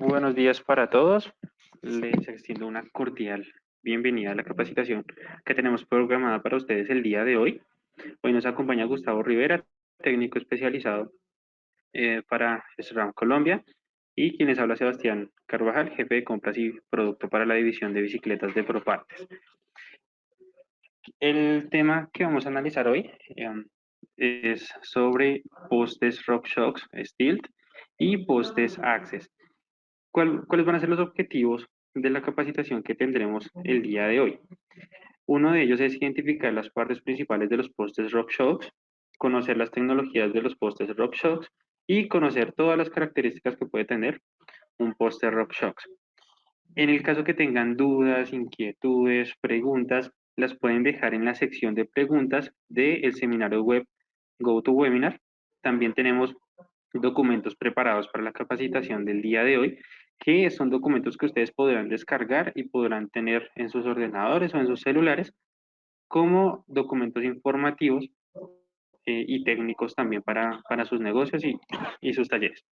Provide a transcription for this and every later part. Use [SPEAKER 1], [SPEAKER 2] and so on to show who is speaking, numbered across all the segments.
[SPEAKER 1] Buenos días para todos. Les extiendo una cordial bienvenida a la capacitación que tenemos programada para ustedes el día de hoy. Hoy nos acompaña Gustavo Rivera, técnico especializado para SRAM Colombia, y quien les habla Sebastián Carvajal, jefe de compras y producto para la división de bicicletas de Propartes. El tema que vamos a analizar hoy es sobre postes RockShox Steel y postes Access. ¿Cuáles van a ser los objetivos de la capacitación que tendremos el día de hoy? Uno de ellos es identificar las partes principales de los postes RockShox, conocer las tecnologías de los postes RockShox y conocer todas las características que puede tener un poste RockShox. En el caso que tengan dudas, inquietudes, preguntas, las pueden dejar en la sección de preguntas del seminario web GoToWebinar. También tenemos documentos preparados para la capacitación del día de hoy, que son documentos que ustedes podrán descargar y podrán tener en sus ordenadores o en sus celulares como documentos informativos y técnicos también para sus negocios y sus talleres.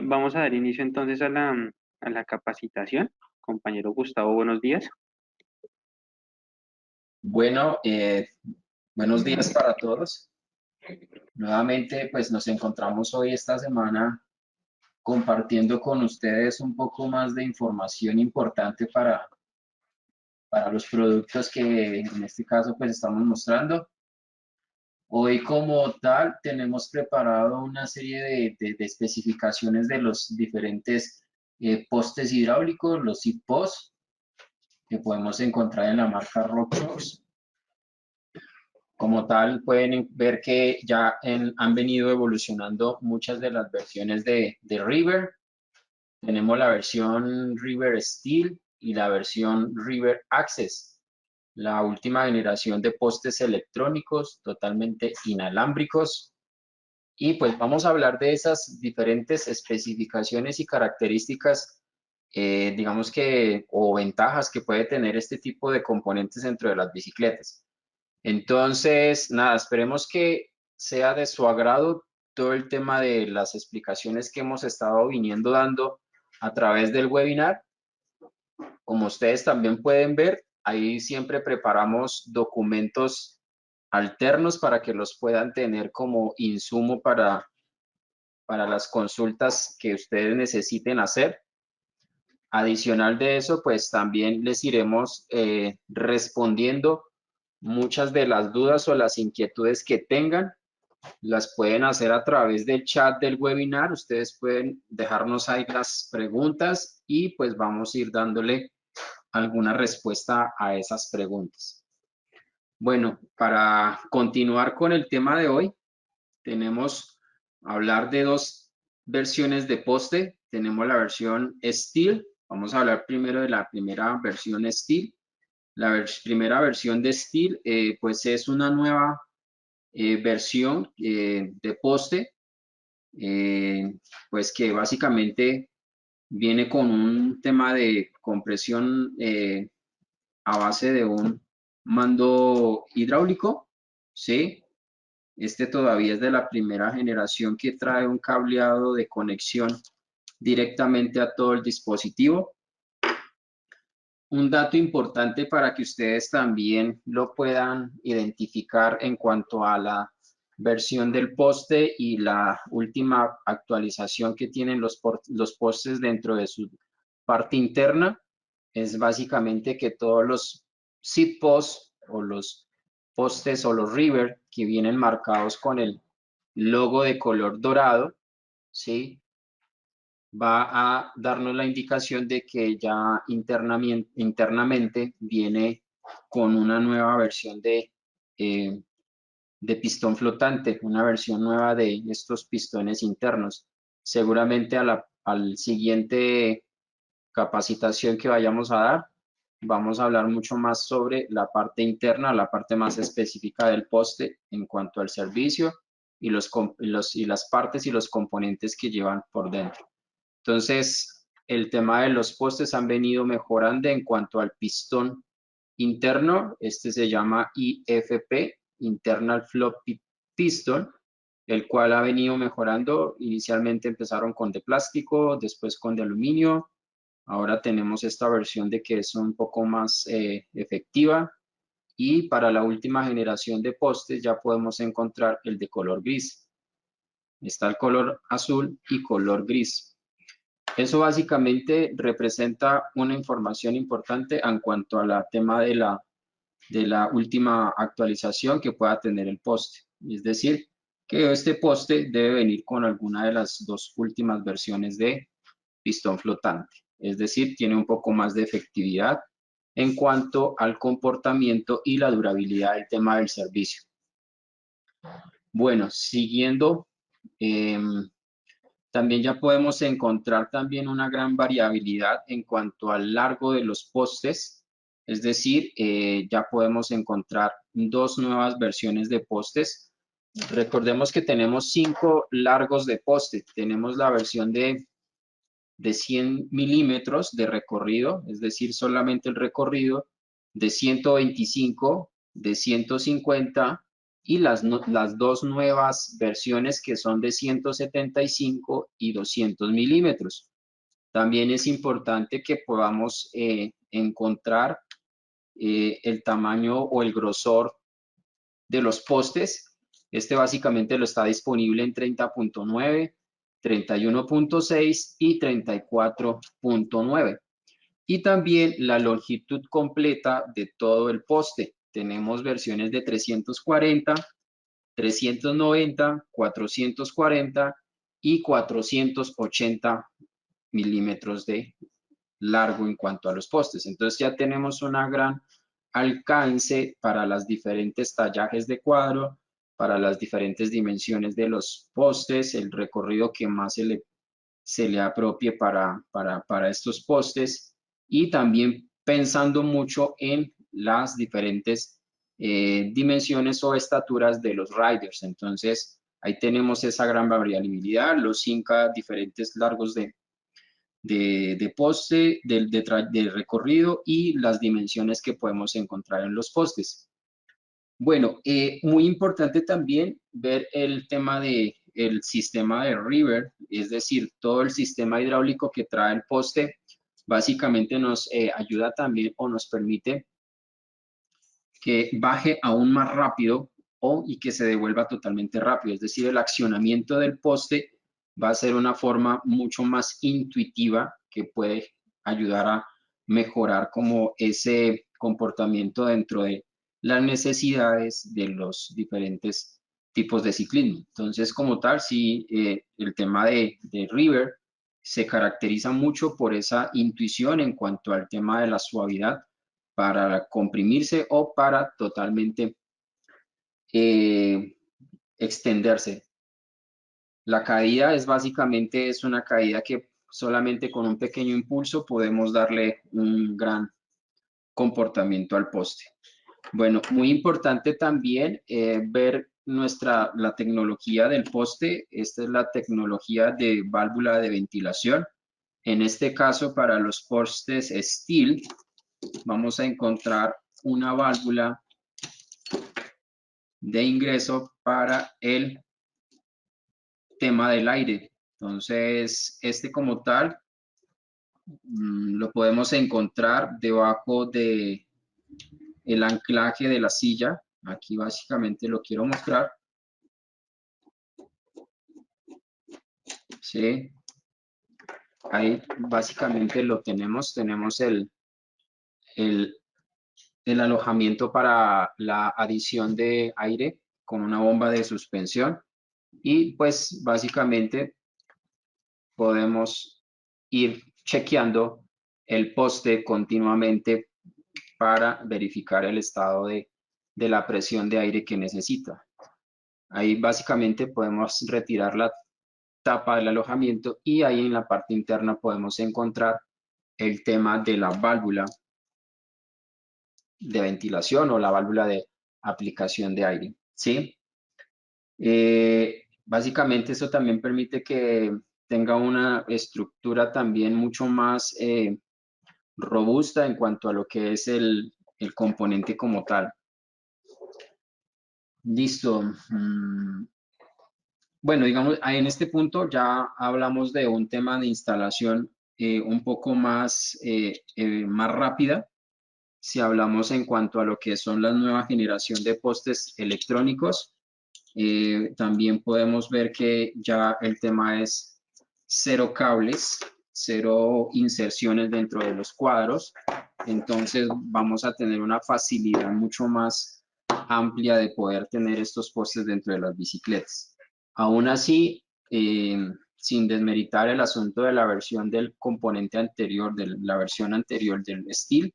[SPEAKER 1] Vamos a dar inicio entonces a la capacitación. Compañero Gustavo, buenos días.
[SPEAKER 2] Bueno, buenos días para todos. Nuevamente, pues nos encontramos hoy esta semana compartiendo con ustedes un poco más de información importante para los productos que en este caso pues estamos mostrando. Hoy como tal tenemos preparado una serie de especificaciones de los diferentes postes hidráulicos, los IPOS, que podemos encontrar en la marca Rockrox. Como tal, pueden ver que ya han venido evolucionando muchas de las versiones de River. Tenemos la versión River Steel y la versión River Access, la última generación de postes electrónicos totalmente inalámbricos. Y pues vamos a hablar de esas diferentes especificaciones y características, digamos que, o ventajas que puede tener este tipo de componentes dentro de las bicicletas. Entonces, nada, esperemos que sea de su agrado todo el tema de las explicaciones que hemos estado viniendo dando a través del webinar. Como ustedes también pueden ver, ahí siempre preparamos documentos alternos para que los puedan tener como insumo para las consultas que ustedes necesiten hacer. Adicional de eso, pues también les iremos respondiendo muchas de las dudas o las inquietudes que tengan. Las pueden hacer a través del chat del webinar. Ustedes pueden dejarnos ahí las preguntas y pues vamos a ir dándole alguna respuesta a esas preguntas. Bueno, para continuar con el tema de hoy, tenemos hablar de dos versiones de poste. Tenemos la versión Steel. Vamos a hablar primero de la primera versión Steel. La primera versión de Steel, pues es una nueva versión de poste, pues que básicamente viene con un tema de compresión a base de un mando hidráulico, ¿sí? Este todavía es de la primera generación que trae un cableado de conexión directamente a todo el dispositivo. Un dato importante para que ustedes también lo puedan identificar en cuanto a la versión del poste y la última actualización que tienen los postes dentro de su parte interna, es básicamente que todos los SIP-posts o los postes o los river que vienen marcados con el logo de color dorado, ¿sí? Va a darnos la indicación de que ya internamente viene con una nueva versión de pistón flotante, una versión nueva de estos pistones internos. Seguramente al siguiente capacitación que vayamos a dar, vamos a hablar mucho más sobre la parte interna, la parte más específica del poste en cuanto al servicio y las partes y los componentes que llevan por dentro. Entonces, el tema de los postes han venido mejorando en cuanto al pistón interno. Este se llama IFP, Internal Floppy Piston. el cual ha venido mejorando. Inicialmente empezaron con de plástico, después con de aluminio. Ahora tenemos esta versión de que es un poco más efectiva. Y para la última generación de postes ya podemos encontrar el de color gris. Está el color azul y color gris. Eso básicamente representa una información importante en cuanto al tema de la última actualización que pueda tener el poste. Es decir, que este poste debe venir con alguna de las dos últimas versiones de pistón flotante. Es decir, tiene un poco más de efectividad en cuanto al comportamiento y la durabilidad del tema del servicio. Bueno, siguiendo, también ya podemos encontrar también una gran variabilidad en cuanto al largo de los postes. Es decir, ya podemos encontrar dos nuevas versiones de postes. Recordemos que tenemos 5 largos de poste. Tenemos la versión de 100 milímetros de recorrido, es decir, solamente el recorrido, de 125, de 150 y las dos nuevas versiones que son de 175 y 200 milímetros. También es importante que podamos encontrar el tamaño o el grosor de los postes. Este básicamente lo está disponible en 30.9, 31.6 y 34.9. Y también la longitud completa de todo el poste. Tenemos versiones de 340, 390, 440 y 480 milímetros de largo en cuanto a los postes. Entonces ya tenemos una gran alcance para las diferentes tallajes de cuadro, para las diferentes dimensiones de los postes, el recorrido que más se le apropie para estos postes y también pensando mucho en las diferentes dimensiones o estaturas de los riders. Entonces, ahí tenemos esa gran variabilidad, los 5 diferentes largos de poste, de recorrido y las dimensiones que podemos encontrar en los postes. Bueno, muy importante también ver el tema del sistema de River, es decir, todo el sistema hidráulico que trae el poste, básicamente nos ayuda también o nos permite que baje aún más rápido y que se devuelva totalmente rápido. Es decir, el accionamiento del poste va a ser una forma mucho más intuitiva que puede ayudar a mejorar como ese comportamiento dentro de las necesidades de los diferentes tipos de ciclismo. Entonces, como tal, sí, el tema de River se caracteriza mucho por esa intuición en cuanto al tema de la suavidad para comprimirse o para totalmente extenderse. La caída es básicamente una caída que solamente con un pequeño impulso podemos darle un gran comportamiento al poste. Bueno, muy importante también ver la tecnología del poste. Esta es la tecnología de válvula de ventilación. En este caso, para los postes steel, vamos a encontrar una válvula de ingreso para el tema del aire. Entonces, este como tal lo podemos encontrar debajo de el anclaje de la silla. Aquí básicamente lo quiero mostrar. ¿Sí? Ahí básicamente lo tenemos. Tenemos el alojamiento para la adición de aire con una bomba de suspensión. Y pues básicamente podemos ir chequeando el poste continuamente para verificar el estado de la presión de aire que necesita. Ahí básicamente podemos retirar la tapa del alojamiento y ahí en la parte interna podemos encontrar el tema de la válvula de ventilación o la válvula de aplicación de aire, ¿sí? Básicamente eso también permite que tenga una estructura también mucho más robusta en cuanto a lo que es el componente como tal. Listo. Bueno, digamos, en este punto ya hablamos de un tema de instalación un poco más rápida. Si hablamos en cuanto a lo que son la nueva generación de postes electrónicos, también podemos ver que ya el tema es cero cables, cero inserciones dentro de los cuadros. Entonces vamos a tener una facilidad mucho más amplia de poder tener estos postes dentro de las bicicletas. Aún así, sin desmeritar el asunto de la versión del componente anterior, de la versión anterior del Steel,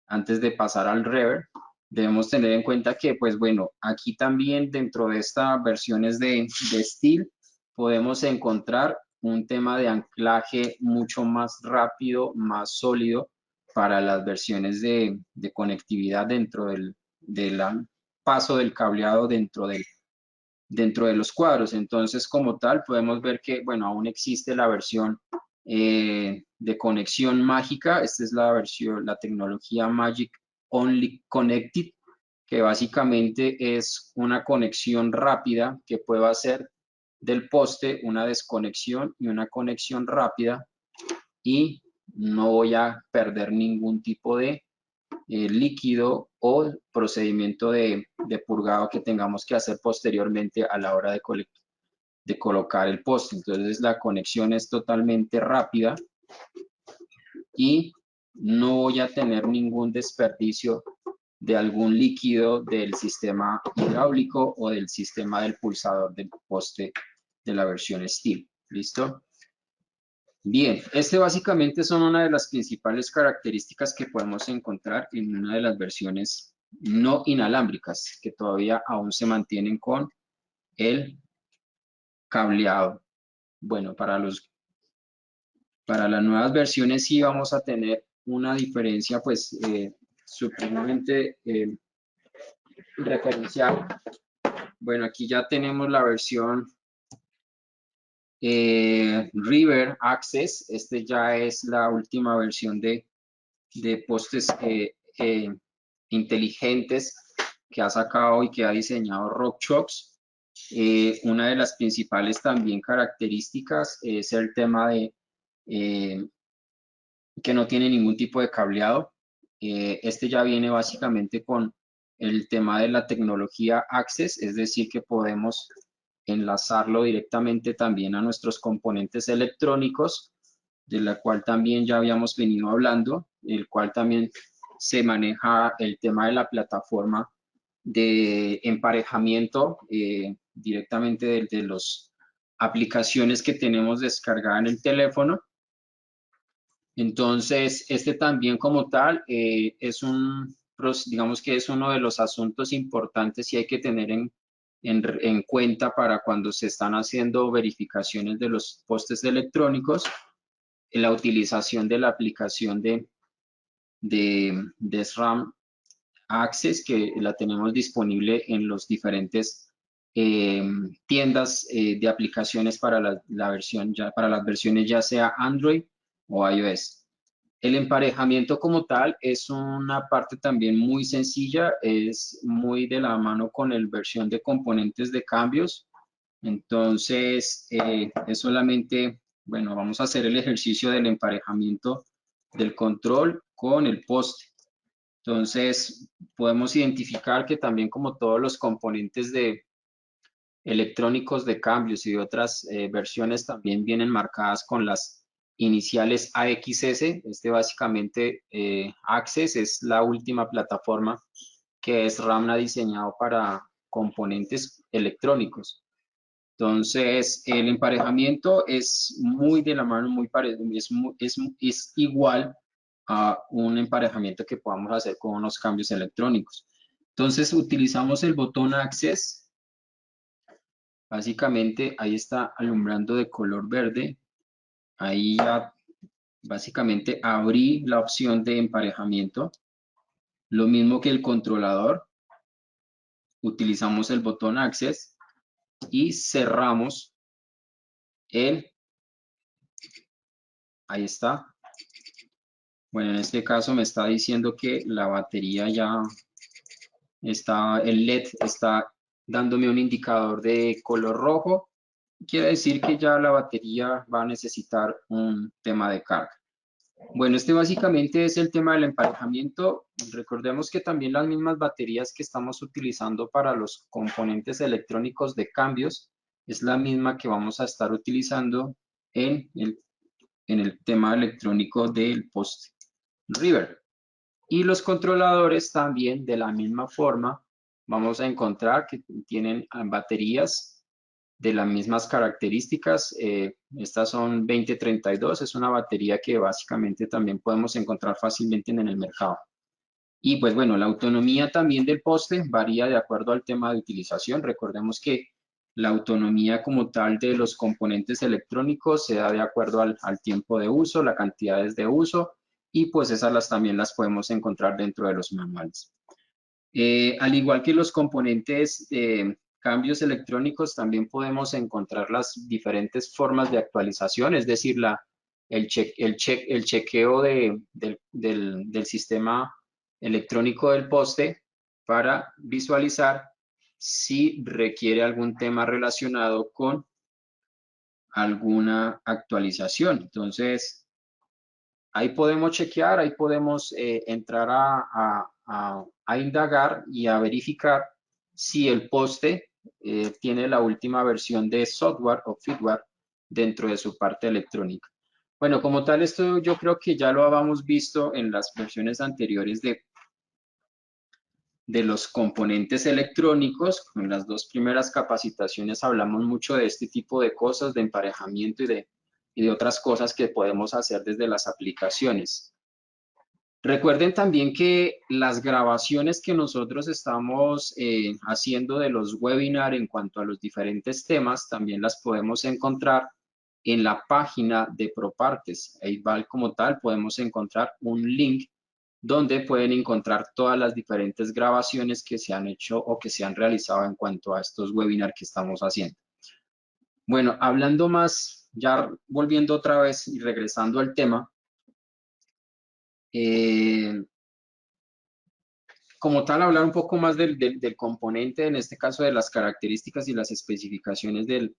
[SPEAKER 2] antes de pasar al Rever, debemos tener en cuenta que, pues bueno, aquí también dentro de estas versiones de Steel podemos encontrar un tema de anclaje mucho más rápido, más sólido para las versiones de conectividad dentro del paso del cableado dentro de los cuadros. Entonces, como tal, podemos ver que, bueno, aún existe la versión de conexión mágica. Esta es la versión, la tecnología Magic Only Connected, que básicamente es una conexión rápida que puedo hacer del poste, una desconexión y una conexión rápida, y no voy a perder ningún tipo de líquido o procedimiento de purgado que tengamos que hacer posteriormente a la hora de colocar el poste. Entonces la conexión es totalmente rápida y no voy a tener ningún desperdicio de algún líquido del sistema hidráulico o del sistema del pulsador del poste de la versión Steel. ¿Listo? Bien, este básicamente son una de las principales características que podemos encontrar en una de las versiones no inalámbricas, que todavía aún se mantienen con el cableado. Bueno, para las nuevas versiones sí vamos a tener una diferencia pues supremamente referencial. Bueno, aquí ya tenemos la versión River Access. Este ya es la última versión de postes inteligentes que ha sacado y que ha diseñado RockShox. Una de las principales también características es el tema de que no tiene ningún tipo de cableado. Este ya viene básicamente con el tema de la tecnología Access, es decir, que podemos enlazarlo directamente también a nuestros componentes electrónicos, de la cual también ya habíamos venido hablando, el cual también se maneja el tema de la plataforma de emparejamiento directamente de las aplicaciones que tenemos descargada en el teléfono. Entonces, este también como tal digamos que es uno de los asuntos importantes y hay que tener en cuenta para cuando se están haciendo verificaciones de los postes electrónicos, la utilización de la aplicación de SRAM Access, que la tenemos disponible en los diferentes tiendas de aplicaciones para la versión para las versiones ya sea Android o iOS. El emparejamiento como tal es una parte también muy sencilla, es muy de la mano con la versión de componentes de cambios. Entonces, es solamente, bueno, vamos a hacer el ejercicio del emparejamiento del control con el poste. Entonces, podemos identificar que también como todos los componentes de electrónicos de cambios y de otras versiones también vienen marcadas con las iniciales AXS. Este básicamente Access es la última plataforma que es RAM ha diseñado para componentes electrónicos. Entonces, el emparejamiento es muy de la mano, muy parecido, es igual a un emparejamiento que podamos hacer con unos cambios electrónicos. Entonces, utilizamos el botón Access. Básicamente, ahí está alumbrando de color verde. Ahí ya básicamente abrí la opción de emparejamiento. Lo mismo que el controlador. Utilizamos el botón Access y cerramos ahí está. Bueno, en este caso me está diciendo que la batería ya está, el LED está dándome un indicador de color rojo. quiere decir que ya la batería va a necesitar un tema de carga. Bueno, este básicamente es el tema del emparejamiento. Recordemos que también las mismas baterías que estamos utilizando para los componentes electrónicos de cambios es la misma que vamos a estar utilizando en el tema electrónico del post River. Y los controladores también de la misma forma vamos a encontrar que tienen baterías de las mismas características. Estas son 2032, es una batería que básicamente también podemos encontrar fácilmente en el mercado. Y pues bueno, la autonomía también del poste varía de acuerdo al tema de utilización. Recordemos que la autonomía como tal de los componentes electrónicos se da de acuerdo al tiempo de uso, las cantidades de uso, y pues esas también las podemos encontrar dentro de los manuales. Al igual que los componentes de cambios electrónicos, también podemos encontrar las diferentes formas de actualización, es decir, el chequeo del sistema electrónico del poste para visualizar si requiere algún tema relacionado con alguna actualización. Entonces, ahí podemos chequear, ahí podemos entrar a indagar y a verificar si el poste tiene la última versión de software o firmware dentro de su parte electrónica. Bueno, como tal, esto yo creo que ya lo habíamos visto en las versiones anteriores de los componentes electrónicos. En las dos primeras capacitaciones hablamos mucho de este tipo de cosas, de emparejamiento y de otras cosas que podemos hacer desde las aplicaciones. Recuerden también que las grabaciones que nosotros estamos haciendo de los webinars en cuanto a los diferentes temas, también las podemos encontrar en la página de ProPartes. Ahí va como tal, podemos encontrar un link donde pueden encontrar todas las diferentes grabaciones que se han hecho o que se han realizado en cuanto a estos webinars que estamos haciendo. Bueno, hablando más, ya volviendo otra vez y regresando al tema, como tal, hablar un poco más del componente, en este caso de las características y las especificaciones del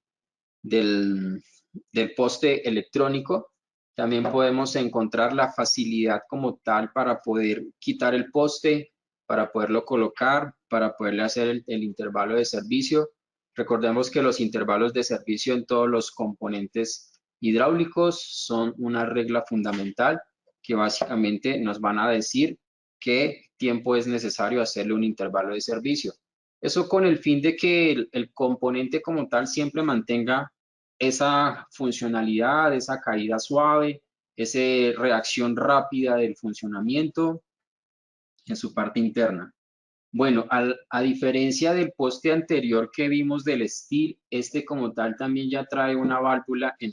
[SPEAKER 2] poste electrónico. También podemos encontrar la facilidad como tal para poder quitar el poste, para poderlo colocar, para poderle hacer el intervalo de servicio. Recordemos que los intervalos de servicio en todos los componentes hidráulicos son una regla fundamental que básicamente nos van a decir qué tiempo es necesario hacerle un intervalo de servicio. Eso con el fin de que el componente como tal siempre mantenga esa funcionalidad, esa caída suave, esa reacción rápida del funcionamiento en su parte interna. Bueno, a diferencia del poste anterior que vimos del Steel, este como tal también ya trae una válvula eh,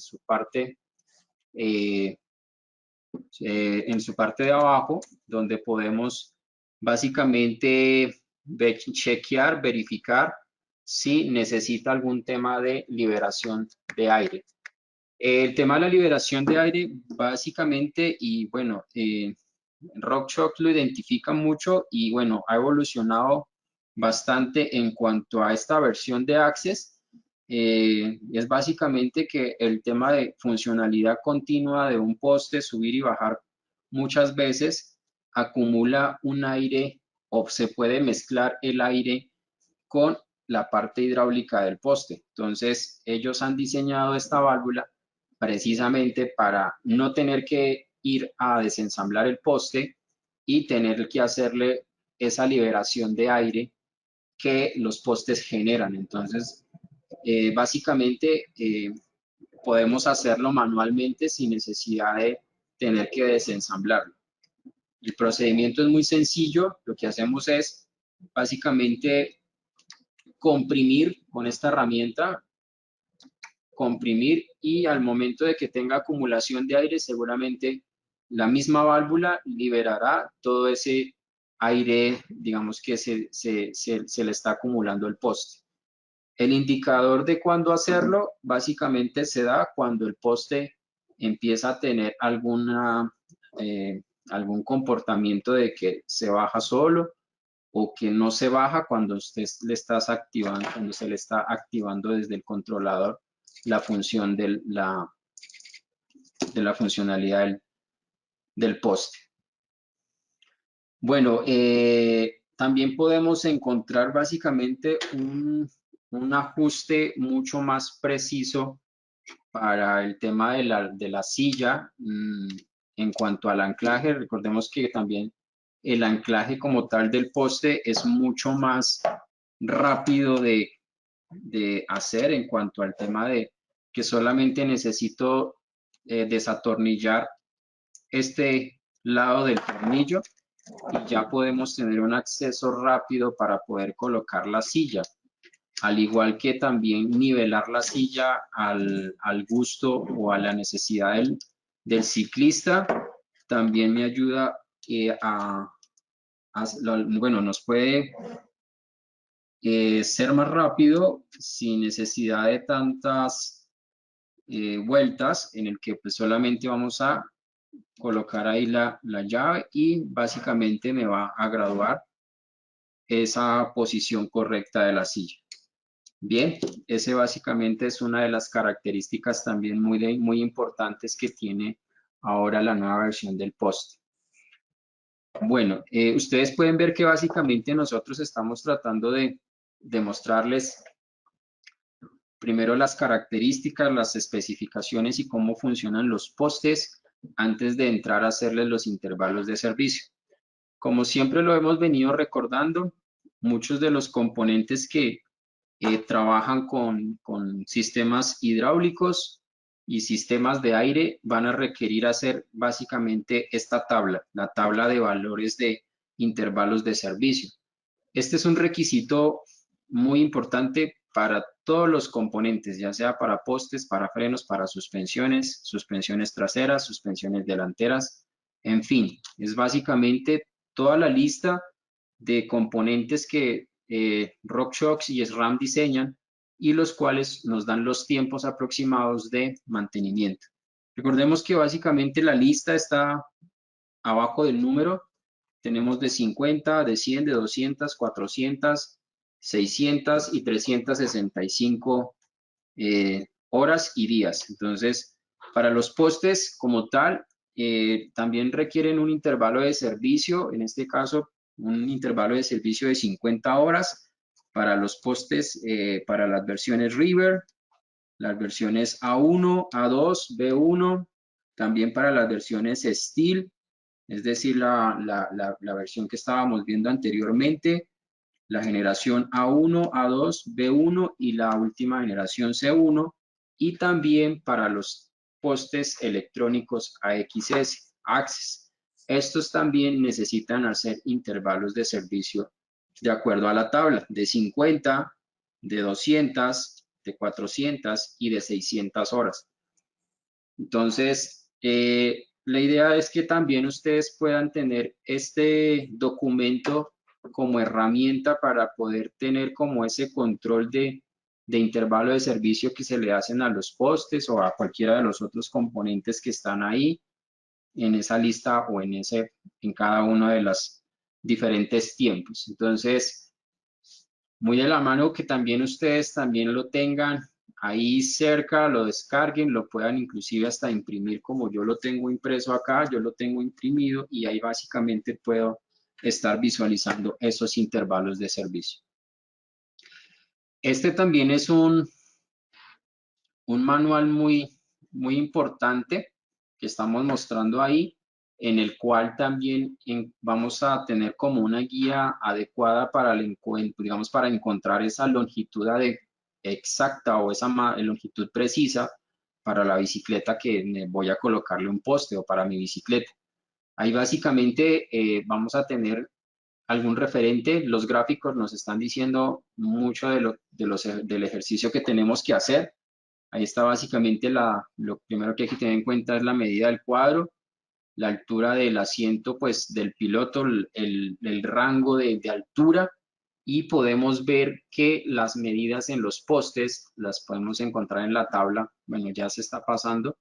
[SPEAKER 2] en su parte de abajo, donde podemos básicamente chequear, verificar si necesita algún tema de liberación de aire. El tema de la liberación de aire, básicamente, y bueno, RockShox lo identifica mucho y bueno, ha evolucionado bastante en cuanto a esta versión de Access. Es básicamente que el tema de funcionalidad continua de un poste, subir y bajar muchas veces, acumula un aire o se puede mezclar el aire con la parte hidráulica del poste. Entonces, ellos han diseñado esta válvula precisamente para no tener que ir a desensamblar el poste y tener que hacerle esa liberación de aire que los postes generan. Entonces, básicamente podemos hacerlo manualmente sin necesidad de tener que desensamblarlo. El procedimiento es muy sencillo. Lo que hacemos es básicamente comprimir con esta herramienta, comprimir, y al momento de que tenga acumulación de aire, seguramente la misma válvula liberará todo ese aire, digamos que se le está acumulando el poste. El indicador de cuándo hacerlo básicamente se da cuando el poste empieza a tener algún comportamiento de que se baja solo o que no se baja cuando usted le estás activando, cuando se le está activando desde el controlador la función de la funcionalidad del poste. Bueno, también podemos encontrar básicamente un ajuste mucho más preciso para el tema de la silla. En cuanto al anclaje, recordemos que también el anclaje como tal del poste es mucho más rápido de hacer en cuanto al tema de que solamente necesito desatornillar este lado del tornillo y ya podemos tener un acceso rápido para poder colocar la silla. Al igual que también nivelar la silla al gusto o a la necesidad del ciclista, también me ayuda bueno, nos puede ser más rápido sin necesidad de tantas vueltas, en el que pues solamente vamos a colocar ahí la llave y básicamente me va a graduar esa posición correcta de la silla. Bien, ese básicamente es una de las características también muy importantes que tiene ahora la nueva versión del poste. Bueno, ustedes pueden ver que básicamente nosotros estamos tratando de demostrarles primero las características, las especificaciones y cómo funcionan los postes antes de entrar a hacerles los intervalos de servicio. Como siempre lo hemos venido recordando, muchos de los componentes que trabajan con sistemas hidráulicos y sistemas de aire van a requerir hacer básicamente esta tabla, la tabla de valores de intervalos de servicio. Este es un requisito muy importante para todos los componentes, ya sea para postes, para frenos, para suspensiones, suspensiones traseras, suspensiones delanteras, en fin, es básicamente toda la lista de componentes que RockShox y SRAM diseñan y los cuales nos dan los tiempos aproximados de mantenimiento. Recordemos que básicamente la lista está abajo del número. Tenemos de 50, de 100, de 200, 400, 600 y 365 horas y días. Entonces, para los postes como tal, también requieren un intervalo de servicio, en este caso, un intervalo de servicio de 50 horas para los postes, para las versiones River, las versiones A1, A2, B1, también para las versiones Steel, es decir, la versión que estábamos viendo anteriormente, la generación A1, A2, B1 y la última generación C1, y también para los postes electrónicos AXS, Access. Estos también necesitan hacer intervalos de servicio de acuerdo a la tabla, de 50, de 200, de 400 y de 600 horas. Entonces, la idea es que también ustedes puedan tener este documento como herramienta para poder tener como ese control de intervalo de servicio que se le hacen a los postes o a cualquiera de los otros componentes que están ahí en esa lista o en cada uno de los diferentes tiempos. Entonces, muy de la mano que también ustedes también lo tengan ahí cerca, lo descarguen, lo puedan inclusive hasta imprimir como yo lo tengo impreso acá, yo lo tengo imprimido y ahí básicamente puedo estar visualizando esos intervalos de servicio. Este también es un manual muy importante que estamos mostrando ahí, en el cual también vamos a tener como una guía adecuada para el encuentro, digamos, para encontrar esa longitud exacta o esa longitud precisa para la bicicleta que voy a colocarle un poste o para mi bicicleta. Ahí básicamente vamos a tener algún referente, los gráficos nos están diciendo mucho del ejercicio que tenemos que hacer. Ahí está básicamente lo primero que hay que tener en cuenta es la medida del cuadro, la altura del asiento pues del piloto, el rango de altura, y podemos ver que las medidas en los postes las podemos encontrar en la tabla. Bueno, ya se está pasando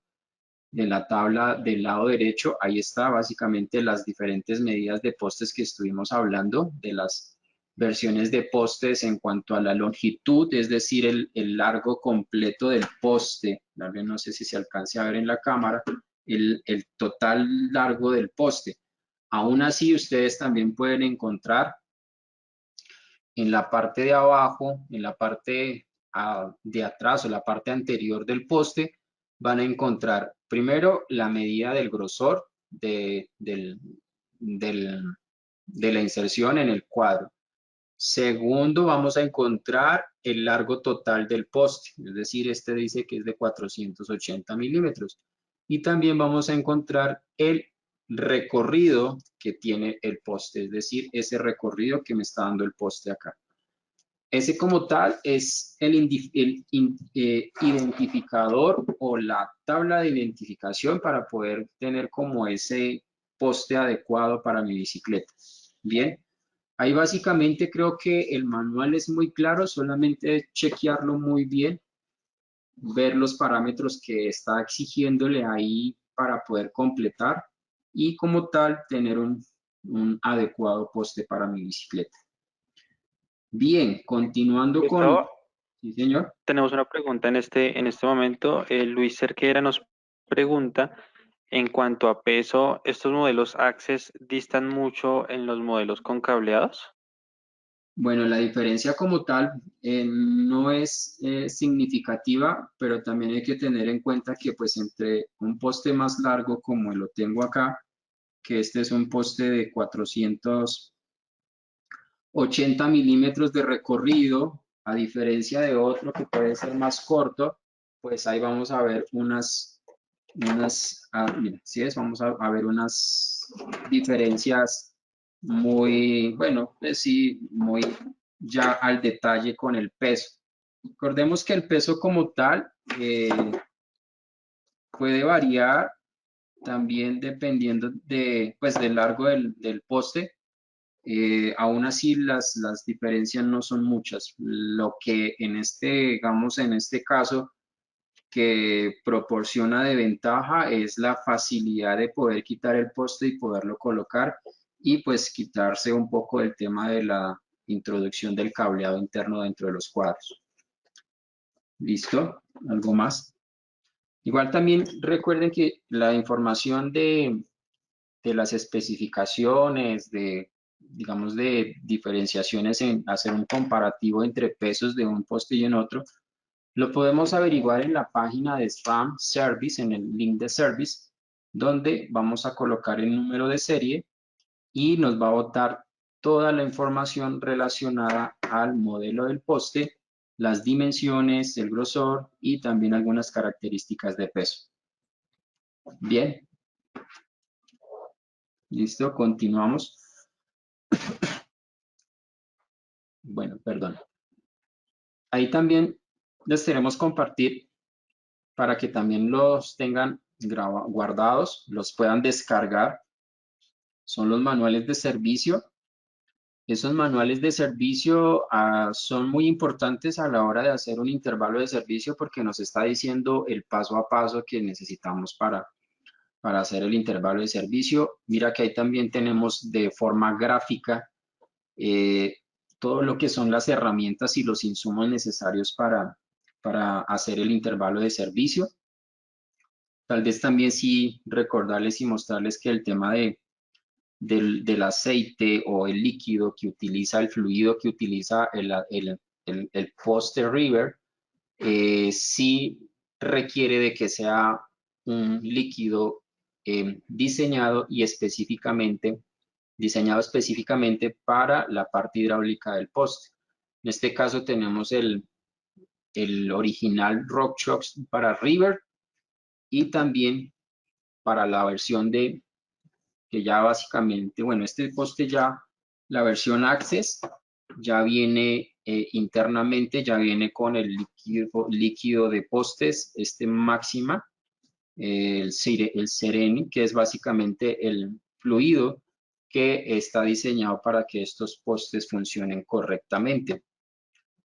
[SPEAKER 2] de la tabla del lado derecho. Ahí está básicamente las diferentes medidas de postes que estuvimos hablando, de las versiones de postes en cuanto a la longitud, es decir, el largo completo del poste. No sé si se alcance a ver en la cámara, el total largo del poste. Aún así, ustedes también pueden encontrar en la parte de abajo, en la parte de atrás o la parte anterior del poste, van a encontrar primero la medida del grosor de la inserción en el cuadro. Segundo, vamos a encontrar el largo total del poste, es decir, este dice que es de 480 milímetros. Y también vamos a encontrar el recorrido que tiene el poste, es decir, ese recorrido que me está dando el poste acá. Ese como tal es el identificador o la tabla de identificación para poder tener como ese poste adecuado para mi bicicleta. Bien, ahí básicamente creo que el manual es muy claro, solamente chequearlo muy bien, ver los parámetros que está exigiéndole ahí para poder completar y como tal tener un adecuado poste para mi bicicleta. Bien, continuando con...
[SPEAKER 1] Gustavo,
[SPEAKER 2] Sí, señor.
[SPEAKER 1] tenemos una pregunta en este momento. Luis Cerquera nos pregunta, en cuanto a peso, ¿estos modelos Access distan mucho en los modelos con cableados?
[SPEAKER 2] Bueno, la diferencia como tal no es significativa, pero también hay que tener en cuenta que pues entre un poste más largo como lo tengo acá, que este es un poste de 480 milímetros de recorrido, a diferencia de otro que puede ser más corto, pues ahí vamos a ver mira, ¿sí es? Vamos a ver unas diferencias muy, bueno, pues sí, muy ya al detalle con el peso. Recordemos que el peso como tal puede variar también dependiendo pues, del largo del poste. Aún así las diferencias no son muchas. Lo que digamos, en este caso, que proporciona de ventaja es la facilidad de poder quitar el poste y poderlo colocar y pues quitarse un poco el tema de la introducción del cableado interno dentro de los cuadros. ¿Listo? ¿Algo más? Igual también recuerden que la información de las especificaciones, digamos, de diferenciaciones en hacer un comparativo entre pesos de un poste y en otro, lo podemos averiguar en la página de Spam Service, en el link de Service, donde vamos a colocar el número de serie y nos va a botar toda la información relacionada al modelo del poste, las dimensiones, el grosor y también algunas características de peso. Bien, listo, continuamos. Bueno, perdón. Ahí también les queremos compartir para que también los tengan guardados, los puedan descargar. Son los manuales de servicio. Esos manuales de servicio son muy importantes a la hora de hacer un intervalo de servicio porque nos está diciendo el paso a paso que necesitamos para hacer el intervalo de servicio. Mira que ahí también tenemos de forma gráfica eh, todo lo que son las herramientas y los insumos necesarios para hacer el intervalo de servicio. Tal vez también sí recordarles y mostrarles que el tema del aceite o el líquido que utiliza, el fluido que utiliza el poste River, sí requiere de que sea un líquido diseñado específicamente para la parte hidráulica del poste. En este caso tenemos el original RockShox para River y también para la versión que ya básicamente, bueno, este poste ya, la versión Access, ya viene internamente, ya viene con el líquido de postes, este máxima, el Sereni, que es básicamente el fluido que está diseñado para que estos postes funcionen correctamente.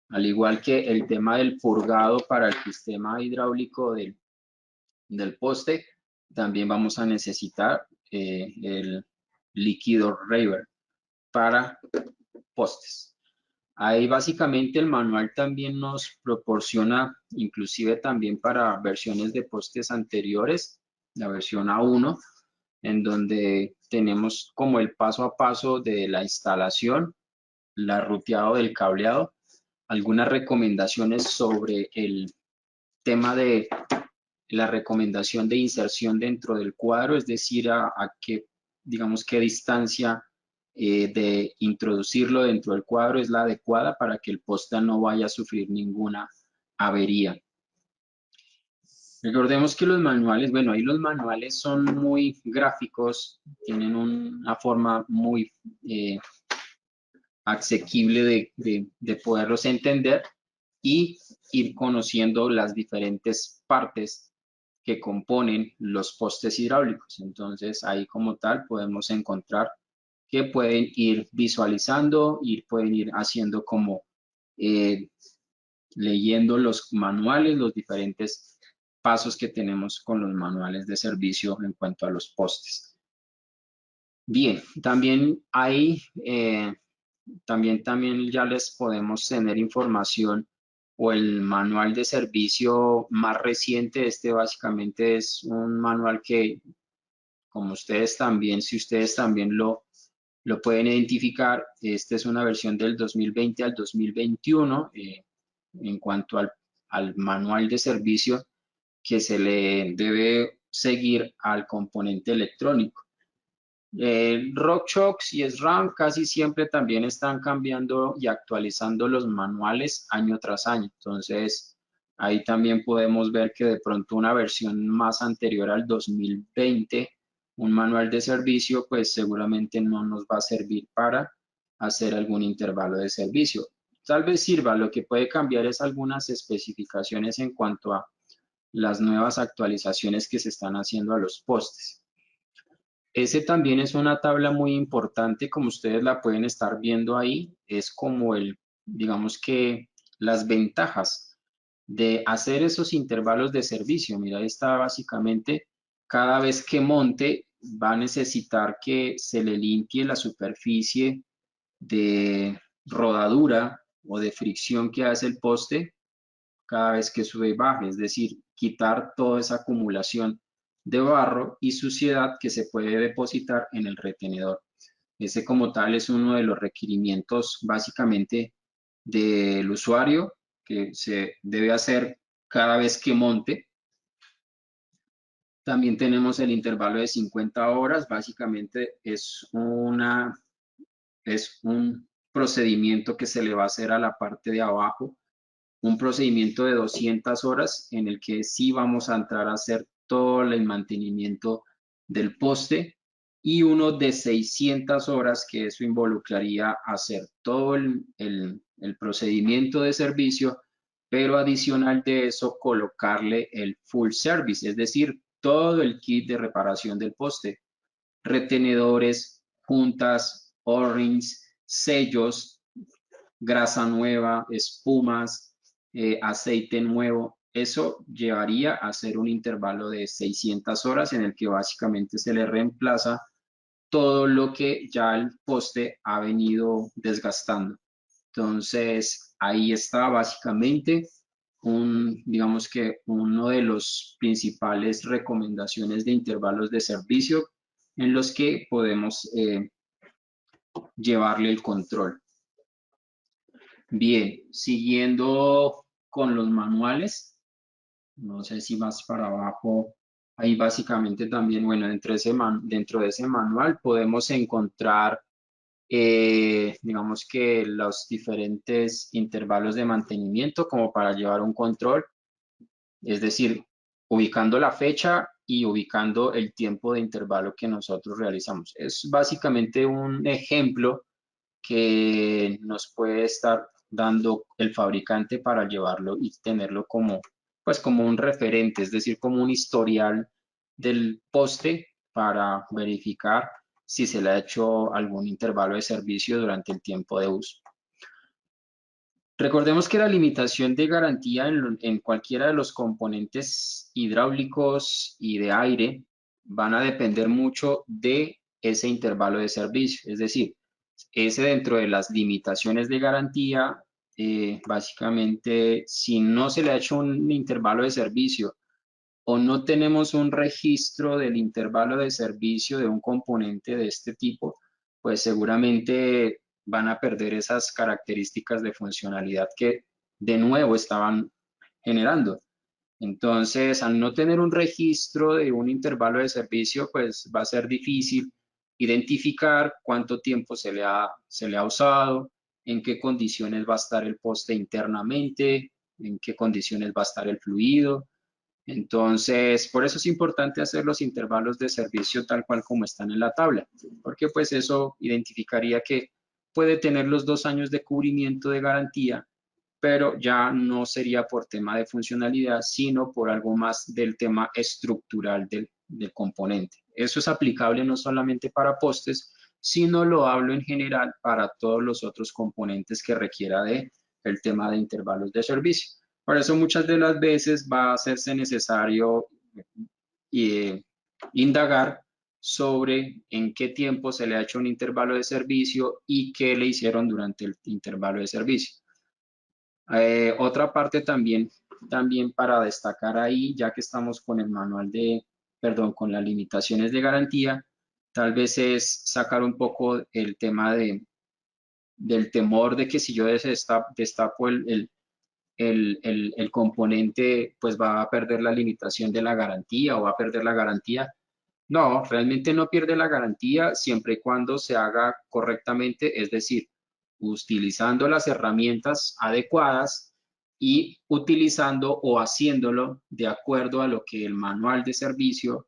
[SPEAKER 2] Al igual que el tema del purgado para el sistema hidráulico del poste, también vamos a necesitar el líquido Raver para postes. Ahí básicamente el manual también nos proporciona, inclusive también para versiones de postes anteriores, la versión A1, en donde tenemos como el paso a paso de la instalación, la ruteado del cableado, algunas recomendaciones sobre el tema de la recomendación de inserción dentro del cuadro, es decir, a qué, digamos, qué distancia de introducirlo dentro del cuadro es la adecuada para que el poste no vaya a sufrir ninguna avería. Recordemos que los manuales, bueno, ahí los manuales son muy gráficos, tienen una forma muy asequible de poderlos entender y ir conociendo las diferentes partes que componen los postes hidráulicos. Entonces, ahí como tal podemos encontrar que pueden ir visualizando y pueden ir haciendo como eh, leyendo los manuales, los diferentes pasos que tenemos con los manuales de servicio en cuanto a los postes. Bien, también hay, también ya les podemos tener información o el manual de servicio más reciente. Este básicamente es un manual que, como ustedes también, si ustedes también lo pueden identificar, esta es una versión del 2020 al 2021 en cuanto al manual de servicio que se le debe seguir al componente electrónico. RockShox y SRAM casi siempre también están cambiando y actualizando los manuales año tras año. Entonces, ahí también podemos ver que de pronto una versión más anterior al 2020, un manual de servicio, pues seguramente no nos va a servir para hacer algún intervalo de servicio. Tal vez sirva, lo que puede cambiar es algunas especificaciones en cuanto a las nuevas actualizaciones que se están haciendo a los postes. Ese también es una tabla muy importante, como ustedes la pueden estar viendo ahí, es como digamos que las ventajas de hacer esos intervalos de servicio. Mira, ahí está básicamente, cada vez que monte va a necesitar que se le limpie la superficie de rodadura o de fricción que hace el poste cada vez que sube y baja, es decir, quitar toda esa acumulación de barro y suciedad que se puede depositar en el retenedor. Ese como tal es uno de los requerimientos básicamente del usuario que se debe hacer cada vez que monte. También tenemos el intervalo de 50 horas, básicamente es un procedimiento que se le va a hacer a la parte de abajo, un procedimiento de 200 horas en el que sí vamos a entrar a hacer todo el mantenimiento del poste y uno de 600 horas que eso involucraría hacer todo el procedimiento de servicio, pero adicional de eso colocarle el full service, es decir, todo el kit de reparación del poste, retenedores, juntas, O-rings, sellos, grasa nueva, espumas, aceite nuevo. Eso llevaría a hacer un intervalo de 600 horas en el que básicamente se le reemplaza todo lo que ya el poste ha venido desgastando. Entonces, ahí está básicamente digamos que uno de los principales recomendaciones de intervalos de servicio en los que podemos llevarle el control. Bien, siguiendo con los manuales, no sé si más para abajo, ahí básicamente también, bueno, dentro de ese manual podemos encontrar, digamos que los diferentes intervalos de mantenimiento como para llevar un control, es decir, ubicando la fecha y ubicando el tiempo de intervalo que nosotros realizamos. Es básicamente un ejemplo que nos puede estar dando el fabricante para llevarlo y tenerlo como, pues como un referente, es decir, como un historial del poste para verificar si se le ha hecho algún intervalo de servicio durante el tiempo de uso. Recordemos que la limitación de garantía en cualquiera de los componentes hidráulicos y de aire van a depender mucho de ese intervalo de servicio. Es decir, Ese dentro de las limitaciones de garantía, básicamente, si no se le ha hecho un intervalo de servicio o no tenemos un registro del intervalo de servicio de un componente de este tipo, pues seguramente van a perder esas características de funcionalidad que de nuevo estaban generando. Entonces, al no tener un registro de un intervalo de servicio, pues va a ser difícil identificar cuánto tiempo se le ha usado, en qué condiciones va a estar el poste internamente, en qué condiciones va a estar el fluido. Entonces, por eso es importante hacer los intervalos de servicio tal cual como están en la tabla, porque pues eso identificaría que puede tener los 2 años de cubrimiento de garantía, pero ya no sería por tema de funcionalidad, sino por algo más del tema estructural del componente. Eso es aplicable no solamente para postes, sino lo hablo en general para todos los otros componentes que requiera de el tema de intervalos de servicio. Por eso muchas de las veces va a hacerse necesario eh, indagar sobre en qué tiempo se le ha hecho un intervalo de servicio y qué le hicieron durante el intervalo de servicio. Otra parte también para destacar ahí, ya que estamos con el manual perdón, con las limitaciones de garantía, tal vez es sacar un poco el tema del temor de que si yo destapo el componente, pues va a perder la limitación de la garantía o va a perder la garantía. No, realmente no pierde la garantía siempre y cuando se haga correctamente, es decir, utilizando las herramientas adecuadas y utilizando o haciéndolo de acuerdo a lo que el manual de servicio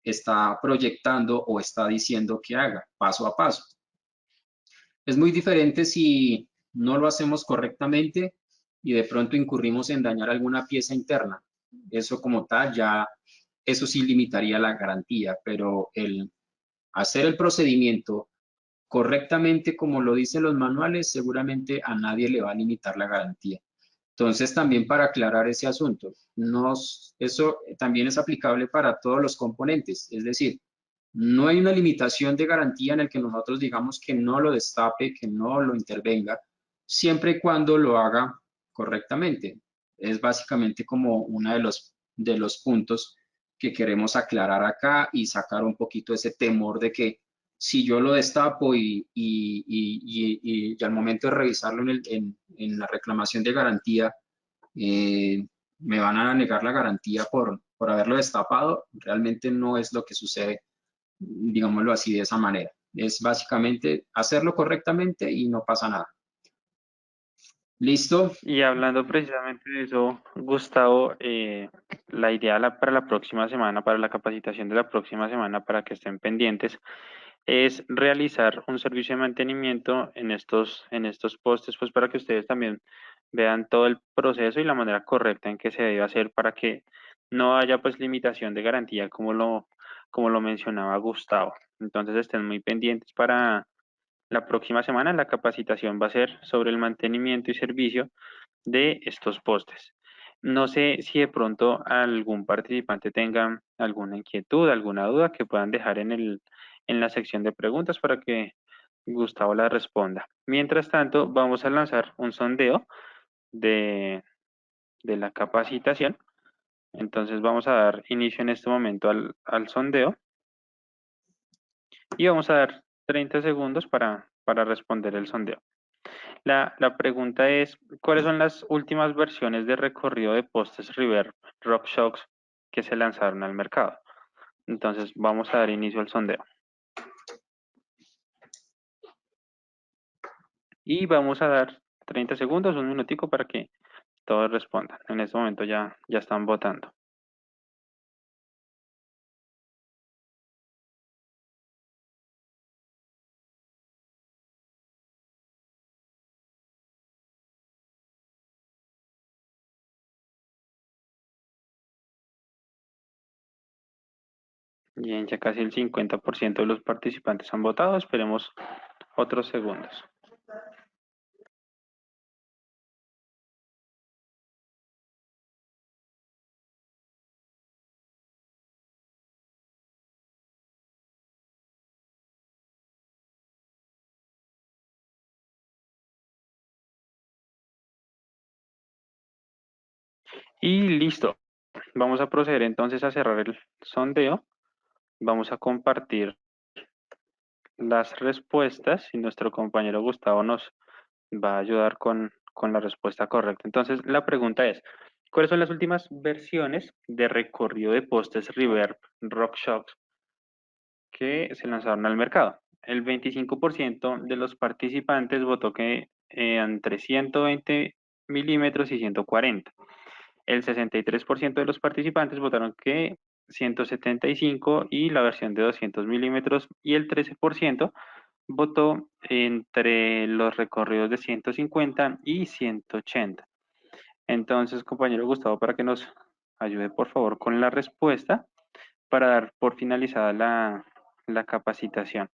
[SPEAKER 2] está proyectando o está diciendo que haga, paso a paso. Es muy diferente si no lo hacemos correctamente y de pronto incurrimos en dañar alguna pieza interna. Eso como tal ya, eso sí limitaría la garantía, pero el hacer el procedimiento correctamente como lo dicen los manuales, seguramente a nadie le va a limitar la garantía. Entonces, también para aclarar ese asunto, eso también es aplicable para todos los componentes, es decir, no hay una limitación de garantía en el que nosotros digamos que no lo destape, que no lo intervenga, siempre y cuando lo haga correctamente. Es básicamente como uno de los puntos que queremos aclarar acá y sacar un poquito ese temor de que si yo lo destapo y al momento de revisarlo en la reclamación de garantía, eh, me van a negar la garantía por haberlo destapado, realmente no es lo que sucede, digámoslo así, de esa manera. Es básicamente hacerlo correctamente y no pasa nada. ¿Listo?
[SPEAKER 1] Y hablando precisamente de eso, Gustavo, la idea para la próxima semana, para la capacitación de la próxima semana, para que estén pendientes, es realizar un servicio de mantenimiento en estos postes, pues para que ustedes también vean todo el proceso y la manera correcta en que se debe hacer para que no haya pues limitación de garantía como lo mencionaba Gustavo. Entonces estén muy pendientes para la próxima semana. La capacitación va a ser sobre el mantenimiento y servicio de estos postes. No sé si de pronto algún participante tenga alguna inquietud, alguna duda que puedan dejar en la sección de preguntas para que Gustavo la responda. Mientras tanto, vamos a lanzar un sondeo de, de la capacitación. Entonces vamos a dar inicio en este momento al sondeo y vamos a dar 30 segundos para responder el sondeo. La pregunta es, ¿cuáles son las últimas versiones de recorrido de postes River RockShox que se lanzaron al mercado? Entonces vamos a dar inicio al sondeo. Y vamos a dar 30 segundos, un minutico para que todos respondan. En este momento ya están votando. Bien, ya casi el 50% de los participantes han votado. Esperemos otros segundos. Y listo. Vamos a proceder entonces a cerrar el sondeo. Vamos a compartir las respuestas y nuestro compañero Gustavo nos va a ayudar con la respuesta correcta. Entonces, la pregunta es, ¿cuáles son las últimas versiones de recorrido de postes Reverb RockShox que se lanzaron al mercado? El 25% de los participantes votó que entre 120 milímetros y 140. El 63% de los participantes votaron que 175 y la versión de 200 milímetros y el 13% votó entre los recorridos de 150 y 180. Entonces, compañero Gustavo, para que nos ayude por favor con la respuesta para dar por finalizada la capacitación.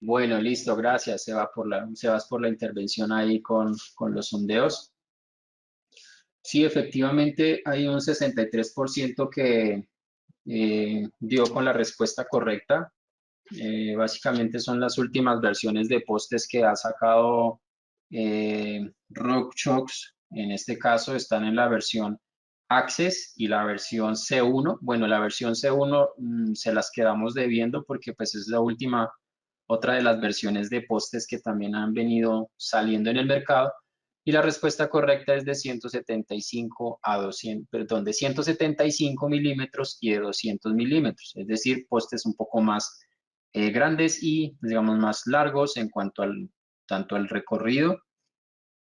[SPEAKER 2] Bueno, listo, gracias, Sebas, por la intervención ahí con los sondeos. Sí, efectivamente hay un 63% que dio con la respuesta correcta. Básicamente son las últimas versiones de postes que ha sacado RockShox. En este caso están en la versión Access y la versión C1. Bueno, la versión C1 se las quedamos debiendo porque pues es la última, otra de las versiones de postes que también han venido saliendo en el mercado. Y la respuesta correcta es de 175 a 200, perdón, de 175 milímetros y de 200 milímetros, es decir, postes un poco más grandes y, digamos, más largos en cuanto al, tanto al recorrido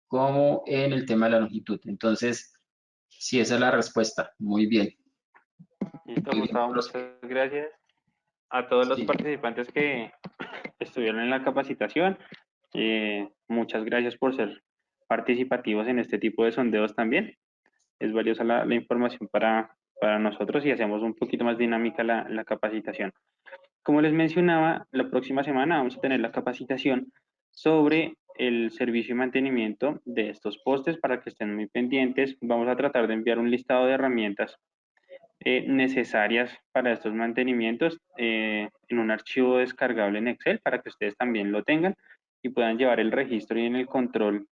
[SPEAKER 2] como en el tema de la longitud. Entonces, sí, esa es la respuesta. Muy bien.
[SPEAKER 1] Listo,
[SPEAKER 2] Muy bien
[SPEAKER 1] Gustavo,
[SPEAKER 2] por los
[SPEAKER 1] muchas
[SPEAKER 2] que...
[SPEAKER 1] gracias a todos los
[SPEAKER 2] Sí.
[SPEAKER 1] participantes que estuvieron en la capacitación. Muchas gracias por ser participativos en este tipo de sondeos también. Es valiosa la información para nosotros y hacemos un poquito más dinámica la capacitación. Como les mencionaba, la próxima semana vamos a tener la capacitación sobre el servicio y mantenimiento de estos postes para que estén muy pendientes. Vamos a tratar de enviar un listado de herramientas necesarias para estos mantenimientos en un archivo descargable en Excel para que ustedes también lo tengan y puedan llevar el registro y en el control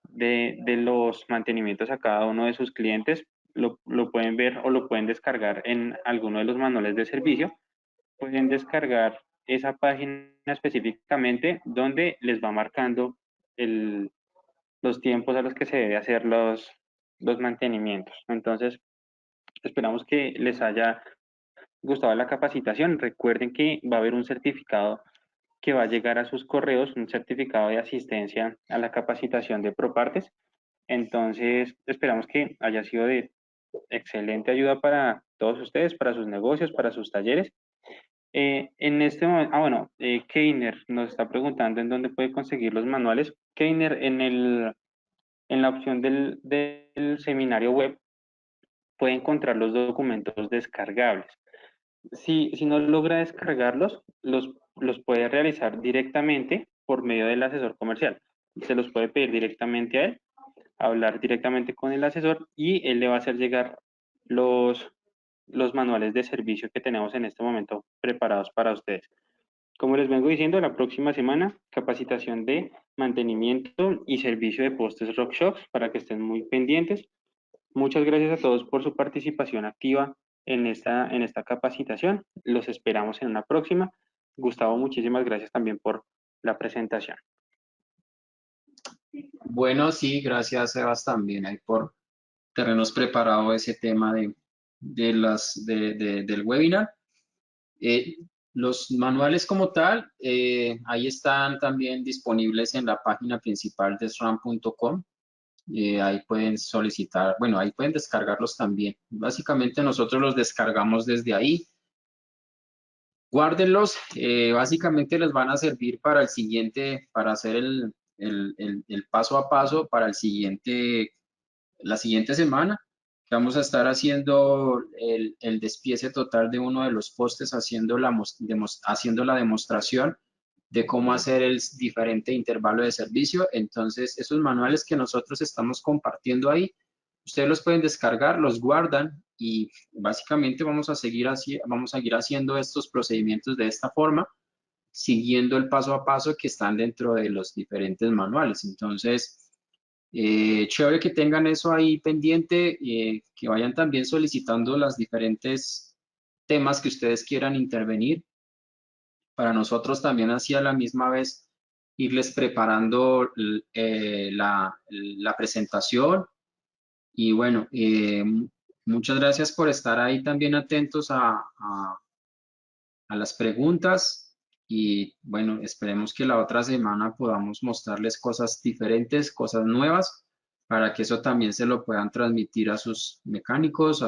[SPEAKER 1] de los mantenimientos a cada uno de sus clientes. Lo pueden ver o lo pueden descargar en alguno de los manuales de servicio. Pueden descargar esa página específicamente donde les va marcando los tiempos a los que se debe hacer los mantenimientos. Entonces, esperamos que les haya gustado la capacitación. Recuerden que va a haber un certificado que va a llegar a sus correos, un certificado de asistencia a la capacitación de ProPartes. Entonces, esperamos que haya sido de excelente ayuda para todos ustedes, para sus negocios, para sus talleres. En este momento, bueno, Keiner nos está preguntando en dónde puede conseguir los manuales. Keiner, en la opción del seminario web puede encontrar los documentos descargables. Si no logra descargarlos, los puede realizar directamente por medio del asesor comercial. Se los puede pedir directamente a él, hablar directamente con el asesor y él le va a hacer llegar los, los manuales de servicio que tenemos en este momento preparados para ustedes. Como les vengo diciendo, la próxima semana, capacitación de mantenimiento y servicio de postes RockShox para que estén muy pendientes. Muchas gracias a todos por su participación activa en esta capacitación. Los esperamos en una próxima. Gustavo, muchísimas gracias también por la presentación.
[SPEAKER 2] Bueno, sí, gracias, Sebas, también ahí por tenernos preparado ese tema del webinar. Eh, los manuales como tal, ahí están también disponibles en la página principal de SRAM.com. Ahí pueden solicitar, bueno, ahí pueden descargarlos también. Básicamente nosotros los descargamos desde ahí. Guárdenlos, básicamente les van a servir para el siguiente, para hacer el paso a paso para el siguiente, la siguiente semana. Vamos a estar haciendo el despiece total de uno de los postes, haciendo la demostración de cómo hacer el diferente intervalo de servicio. Entonces, esos manuales que nosotros estamos compartiendo ahí, ustedes los pueden descargar, los guardan y básicamente vamos a seguir haciendo estos procedimientos de esta forma, siguiendo el paso a paso que están dentro de los diferentes manuales. Entonces, Chévere que tengan eso ahí pendiente, que vayan también solicitando las diferentes temas que ustedes quieran intervenir. Para nosotros también así a la misma vez irles preparando la presentación. Y bueno, muchas gracias por estar ahí también atentos a las preguntas y bueno, esperemos que la otra semana podamos mostrarles cosas diferentes, cosas nuevas, para que eso también se lo puedan transmitir a sus mecánicos,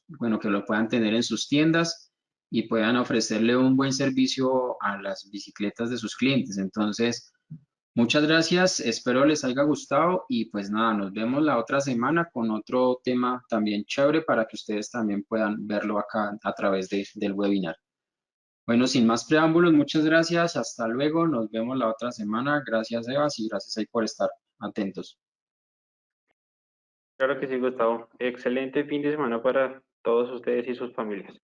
[SPEAKER 2] bueno, que lo puedan tener en sus tiendas y puedan ofrecerle un buen servicio a las bicicletas de sus clientes. Entonces, muchas gracias, espero les haya gustado y pues nada, nos vemos la otra semana con otro tema también chévere para que ustedes también puedan verlo acá a través del webinar. Bueno, sin más preámbulos, muchas gracias. Hasta luego. Nos vemos la otra semana. Gracias, Evas, y gracias ahí por estar atentos.
[SPEAKER 1] Claro que sí, Gustavo. Excelente fin de semana para todos ustedes y sus familias.